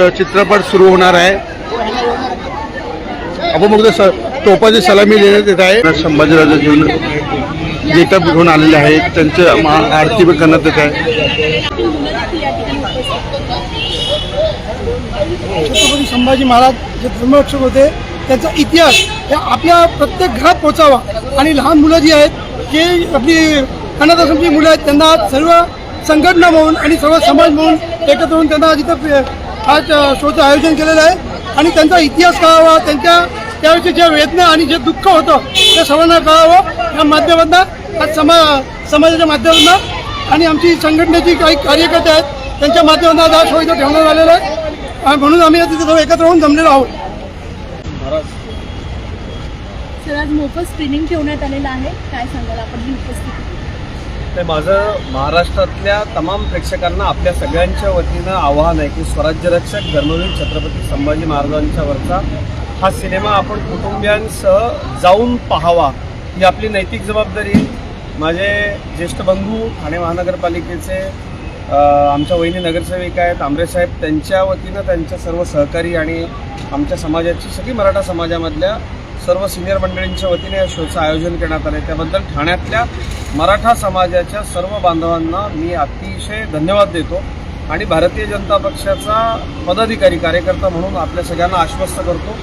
चित्रपट सुरू होणार आहे। आपण मग तोपाची सलामी देण्यात येत आहे। संभाजीराजे घेऊन गेटअप घेऊन आलेले आहेत, त्यांचं आरती करण्यात येत आहे। छत्रपती संभाजी महाराज जे धर्मरक्षक होते त्याचा इतिहास हे आपल्या प्रत्येक घरात पोचावा आणि लहान मुलं जी आहेत जे आपली अनाथ आश्रमची मुलं आहेत त्यांना सर्व संघटना म्हणून आणि सर्व समाज म्हणून एकत्र होऊन त्यांना जिथं आज शोचं आयोजन केलेलं आहे आणि त्यांचा इतिहास कळावा, त्यांच्या त्यावेळेची जे वेदना आणि जे दुःख होतं ते सर्वांना कळावं या माध्यमातून आज समाजाच्या माध्यमातून आणि आमची संघटनेची काही कार्यकर्ते आहेत त्यांच्या माध्यमातून आज हा शो इथं ठेवण्यात आलेला आहे आणि म्हणून आम्ही तिथे सर्व एकत्र होऊन जमलेलो आहोत। सर आज मोफत स्क्रीनिंग ठेवण्यात आलेलं आहे, काय सांगाल आपण ही उपस्थिती? ते माझं महाराष्ट्रातल्या तमाम प्रेक्षकांना आपल्या सगळ्यांच्या वतीनं आवाहन आहे की स्वराज्य रक्षक धर्मवीर छत्रपती संभाजी महाराजांच्या वरचा हा सिनेमा आपण कुटुंबियांसह जाऊन पाहावा ही आपली नैतिक जबाबदारी। माझे ज्येष्ठ बंधू ठाणे महानगरपालिकेचे आमच्या वहिनी नगरसेविका आहेत आंबरे साहेब, त्यांच्या वतीनं त्यांच्या सर्व सहकारी आणि आमच्या समाजाची सगळी मराठा समाजामधल्या सर्व सिनियर मंडळींच्या वतीने या शोचं आयोजन करण्यात आले। त्याबद्दल ठाण्यातल्या मराठा समाजाच्या सर्व बांधवांना मी अतिशय धन्यवाद देतो आणि भारतीय जनता पक्षाचा पदाधिकारी कार्यकर्ता म्हणून आपल्या सगळ्यांना आश्वस्त करतो।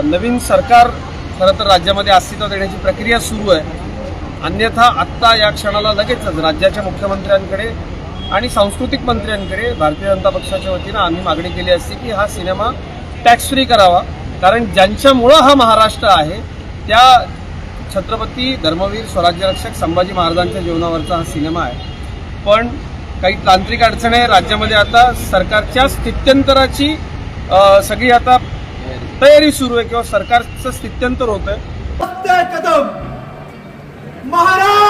नवीन सरकार खरं तर राज्यामध्ये अस्तित्वात येण्याची प्रक्रिया सुरू आहे, अन्यथा आत्ता या क्षणाला लगेचच राज्याच्या मुख्यमंत्र्यांकडे आणि सांस्कृतिक मंत्र्यांकडे भारतीय जनता पक्षाच्या वतीनं आम्ही मागणी केली असती की हा सिनेमा टॅक्स फ्री करावा, कारण ज्यांच्यामुळं हा महाराष्ट्र आहे त्या छत्रपती धर्मवीर स्वराज्यरक्षक संभाजी महाराजांच्या जीवनावरचा हा सिनेमा आहे। पण काही तांत्रिक अडचणी राज्यामध्ये आता सरकारच्या स्थित्यंतराची सगळी आता तयारी सुरू आहे किंवा सरकारचं स्थित्यंतर होत आहे। कदम महाराज